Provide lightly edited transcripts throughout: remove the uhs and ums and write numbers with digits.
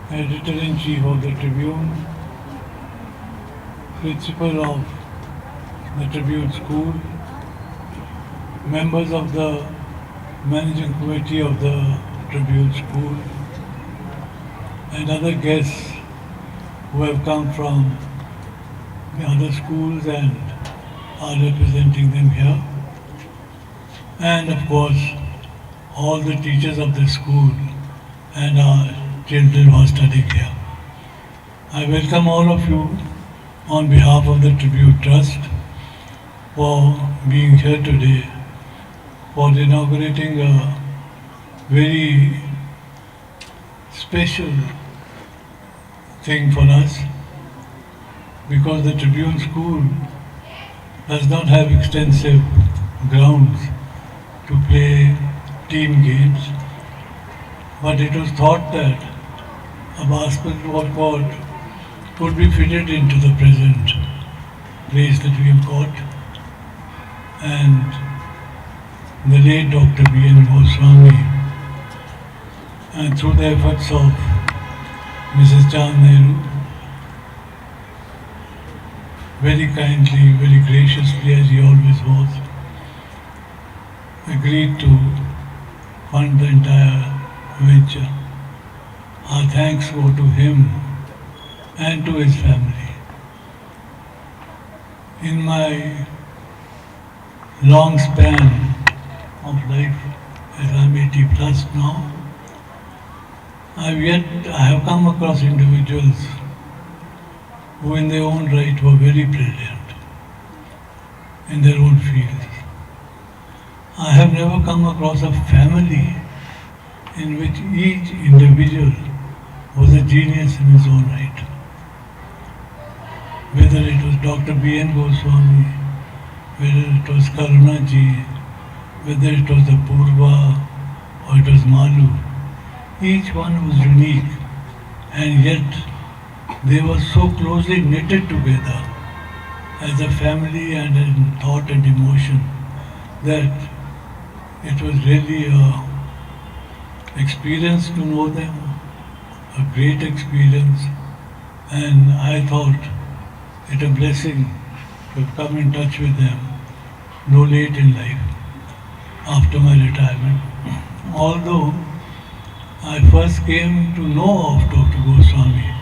Editor-in-Chief of the Tribune, Principal of the Tribune School, members of the Managing Committee of the Tribune School, and other guests who have come from the other schools and are representing them here, and of course all the teachers of the school and our children who are studying here. I welcome all of you on behalf of the Tribute Trust for being here today, for inaugurating a very special thing for us, because the Tribune School does not have extensive grounds to play team games, but it was thought that a basketball court could be fitted into the present place that we have got, and the late Dr. BN Goswami, and through the efforts of Mrs. Chan Nehru, very kindly, very graciously, as he always was, agreed to fund the entire venture. Our thanks go to him and to his family. In my long span of life, as I'm 80 plus now, I have come across individuals who in their own right were very brilliant in their own fields. I have never come across a family in which each individual was a genius in his own right. Whether it was Dr. BN Goswami, whether it was Karuna ji, whether it was the Purva or it was Malu, each one was unique, and yet they were so closely knitted together as a family and in thought and emotion that it was really a experience to know them, a great experience, and I thought it a blessing to have come in touch with them no late in life after my retirement. Although I first came to know of Dr. Goswami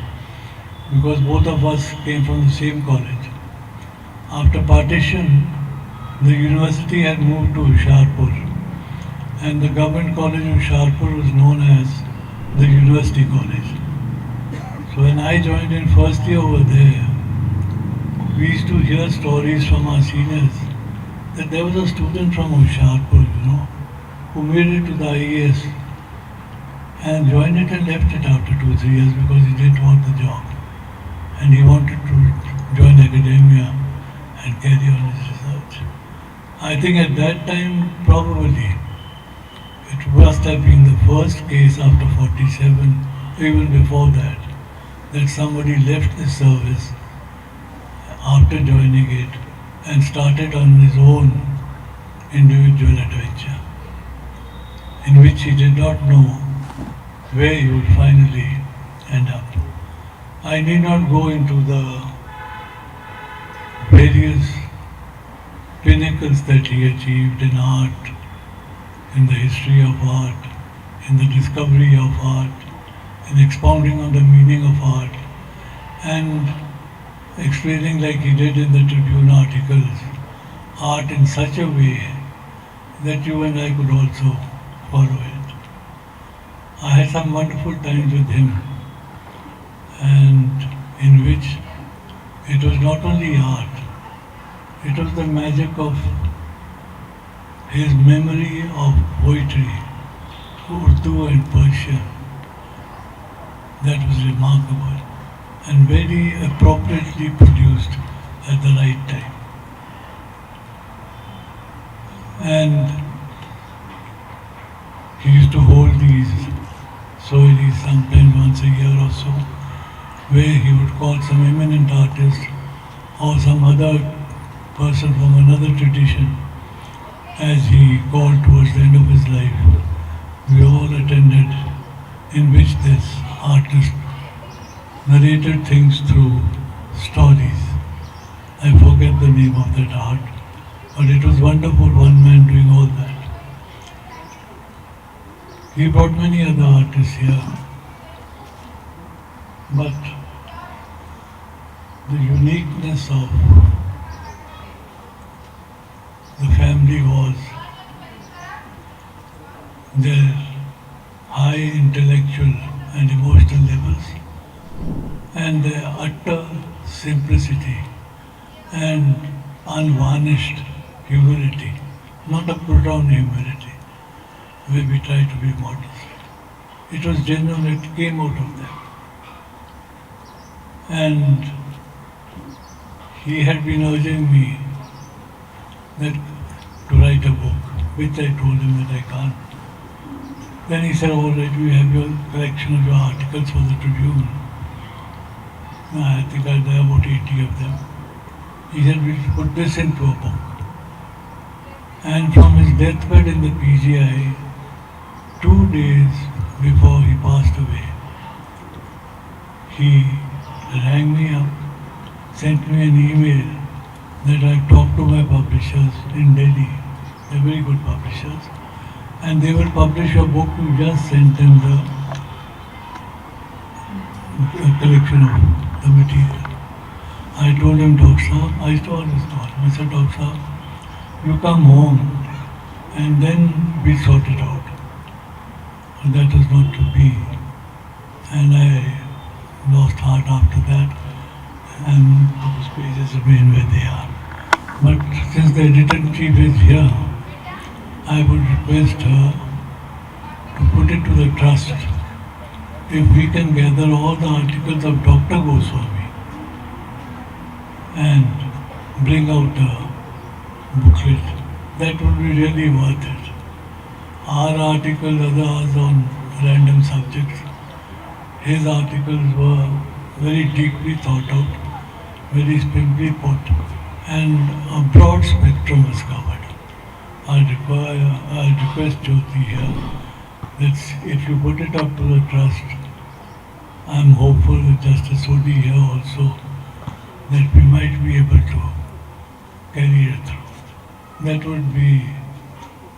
because both of us came from the same college. After partition, the university had moved to Hoshiarpur, and the government college of Hoshiarpur was known as the University College. So when I joined in first year over there, we used to hear stories from our seniors that there was a student from Hoshiarpur, who made it to the IAS and joined it and left it after 2-3 years because he didn't want the job. And he wanted to join academia and carry on his research. I think at that time, probably, it must have been the first case after 47, even before that somebody left the service after joining it and started on his own individual adventure, in which he did not know where he would finally end up. I need not go into the various pinnacles that he achieved in art, in the history of art, in the discovery of art, in expounding on the meaning of art, and explaining like he did in the Tribune articles, art in such a way that you and I could also follow it. I had some wonderful times with him, and in which It was not only art, it was the magic of his memory of poetry, Urdu and Persian, that was remarkable and very appropriately produced at the right time. And he used to hold these soirees sometimes once a year or so, where he would call some eminent artist or some other person from another tradition, as he called towards the end of his life. We all attended, in which this artist narrated things through stories. I forget the name of that art, but it was wonderful, one man doing all that. He brought many other artists here, but the uniqueness of the family was their high intellectual and emotional levels and their utter simplicity and unvarnished humility, not a put on humility where we try to be modest. It was genuine, it came out of them. And he had been urging me that to write a book, which I told him that I can't. Then he said, all right, we have your collection of your articles for the Tribune. I think there are about 80 of them. He said, we'll put this into a book. And from his deathbed in the PGI, 2 days before he passed away, he rang me up, sent me an email that I talked to my publishers in Delhi. They're very good publishers. And they will publish a book. You just sent them the collection of the material. I told him, Dr. Saab, I told his daughter, I said, Dr. Saab, you come home and then we sort it out. And that was not to be. And I lost heart after that, and those pages remain where they are. But since the editor-in-chief is here, I would request her to put it to the trust. If we can gather all the articles of Dr. Goswami and bring out a booklet, that would be really worth it. Our articles, others on random subjects, his articles were very deeply thought out, very simply put, and a broad spectrum was covered. I request Jyoti here that if you put it up to the trust, I am hopeful with Justice Sodhi here also that we might be able to carry it through. That would be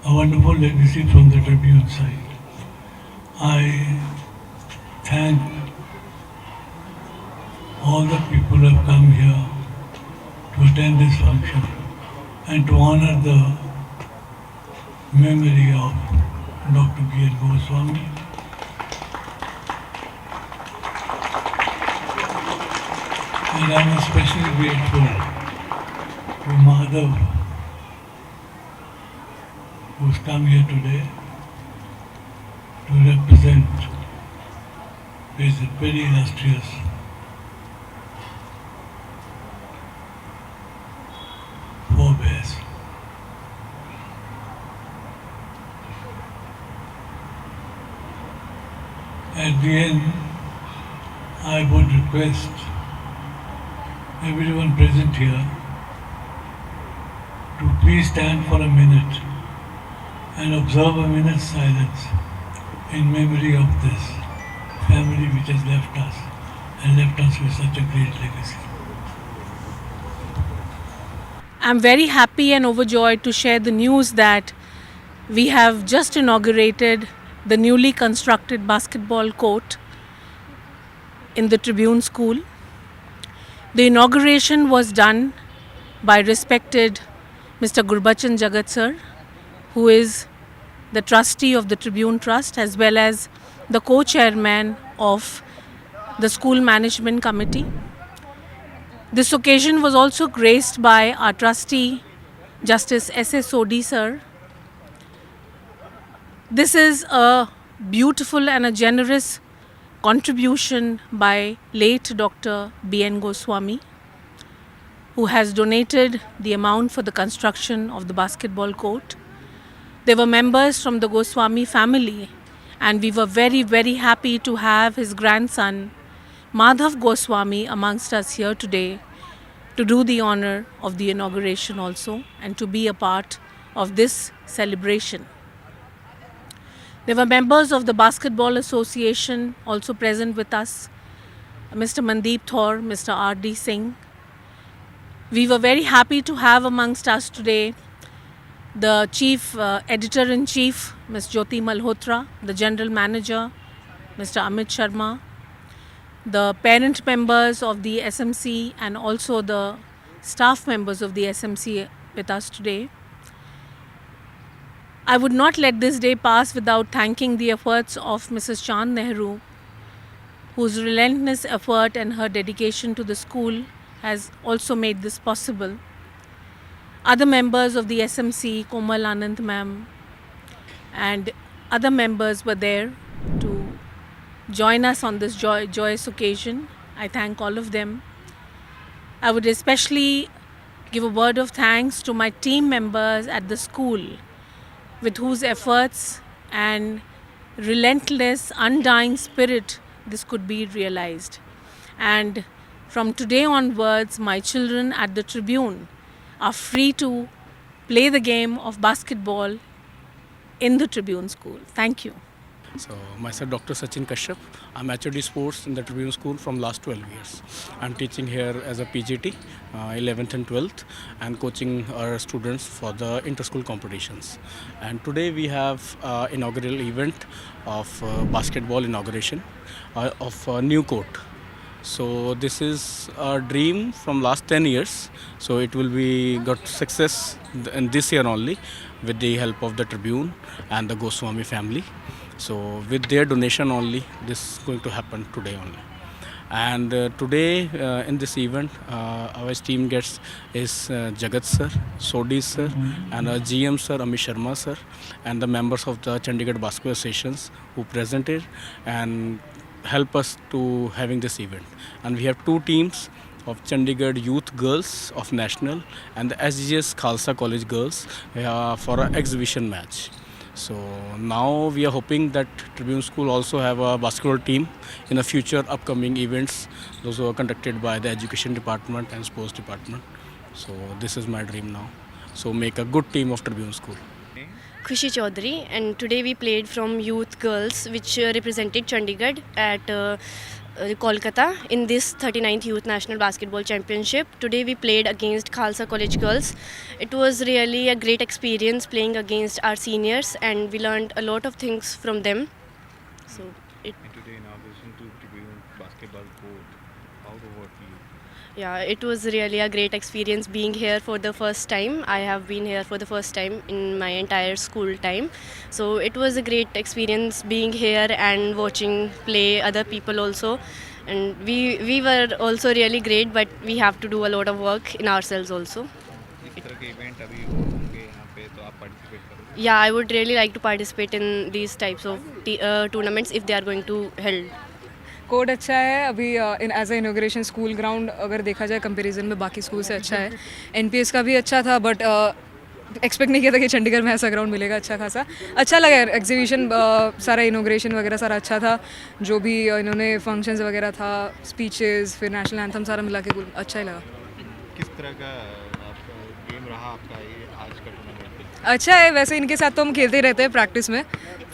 a wonderful legacy from the Tribune side. I thank all the people who have come here to attend this function and to honor the memory of Dr. BN Goswami. And I am especially grateful to Madhav, who's come here today to represent his very illustrious forebears. At the end, I would request everyone present here to please stand for a minute and observe a minute's silence in memory of this family which has left us and left us with such a great legacy. I'm very happy and overjoyed to share the news that we have just inaugurated the newly constructed basketball court in the Tribune School. The inauguration was done by respected Mr. Gurbachan Jagat sir, who is the trustee of the Tribune Trust as well as the co-chairman of the school management committee. This occasion was also graced by our trustee, Justice S.S. Sodhi sir. This is a beautiful and a generous contribution by late Dr. BN Goswami, who has donated the amount for the construction of the basketball court. There were members from the Goswami family, and we were very, very happy to have his grandson, Madhav Goswami, amongst us here today to do the honor of the inauguration also and to be a part of this celebration. There were members of the Basketball Association also present with us, Mr. Mandeep Thor, Mr. R.D. Singh. We were very happy to have amongst us today the Chief Editor-in-Chief, Ms. Jyoti Malhotra, the General Manager, Mr. Amit Sharma, the parent members of the SMC and also the staff members of the SMC with us today. I would not let this day pass without thanking the efforts of Mrs. Chand Nehru, whose relentless effort and her dedication to the school has also made this possible. Other members of the SMC, Komal Anand ma'am, and other members were there to join us on this joyous occasion. I thank all of them. I would especially give a word of thanks to my team members at the school, with whose efforts and relentless, undying spirit this could be realized. And from today onwards, my children at the Tribune are free to play the game of basketball in the Tribune School. Thank you. So, myself Dr. Sachin Kashyap. I'm HOD Sports in the Tribune School from last 12 years. I'm teaching here as a PGT, 11th and 12th, and coaching our students for the inter-school competitions. And today we have inaugural event of basketball inauguration of a new court. So this is a dream from last 10 years. So it will be got success in this year only with the help of the Tribune and the Goswami family. So with their donation only, this is going to happen today only. And today in this event, our team gets is Jagat sir, Sodhi sir, and our GM sir, Amit Sharma sir, and the members of the Chandigarh Basketball Associations who presented and help us to having this event. And we have two teams of Chandigarh Youth Girls of National and the SGS Khalsa College Girls for an exhibition match. So now we are hoping that Tribune School also have a basketball team in the future upcoming events. Those are conducted by the Education Department and Sports Department. So this is my dream now. So make a good team of Tribune School. Khushi Chaudhary, and today we played from Youth Girls, which represented Chandigarh at Kolkata in this 39th Youth National Basketball Championship. Today we played against Khalsa College Girls. It was really a great experience playing against our seniors, and we learned a lot of things from them. So And today inauguration to Tribune basketball court. How over to you? yeah, it was really a great experience being here for the first time. I have been here for the first time in my entire school time. So it was a great experience being here and watching play other people also. And we were also really great, but we have to do a lot of work in ourselves also. इस तरह के event अभी होंगे यहाँ पे तो आप participate करोगे? Yeah, I would really like to participate in these types of tournaments if they are going to held. कोड अच्छा है अभी in as a inauguration school ground अगर देखा जाए कंपैरिजन में बाकी स्कूल से अच्छा है. एनपीएस का भी अच्छा था, बट एक्सपेक्ट नहीं किया था कि चंडीगढ़ में ऐसा ग्राउंड मिलेगा अच्छा खासा. अच्छा लगा एग्जीबिशन, सारा इनॉग्रेशन वगैरह सारा अच्छा था. जो भी इन्होंने फंक्शंस वगैरह था, स्पीचेस, फिर नेशनल एंथम सारा मिला के अच्छा ही लगा. किस तरह का आपका गेम रहा आपका ये आज का टूर्नामेंट? अच्छा है. वैसे इनके साथ तो हम खेलते ही रहते हैं प्रैक्टिस में,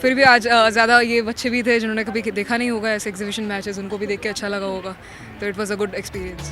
फिर भी आज ज़्यादा ये बच्चे भी थे जिन्होंने कभी देखा नहीं होगा ऐसे एग्जीबिशन मैचेस, उनको भी देख के अच्छा लगा होगा. तो it was a good experience.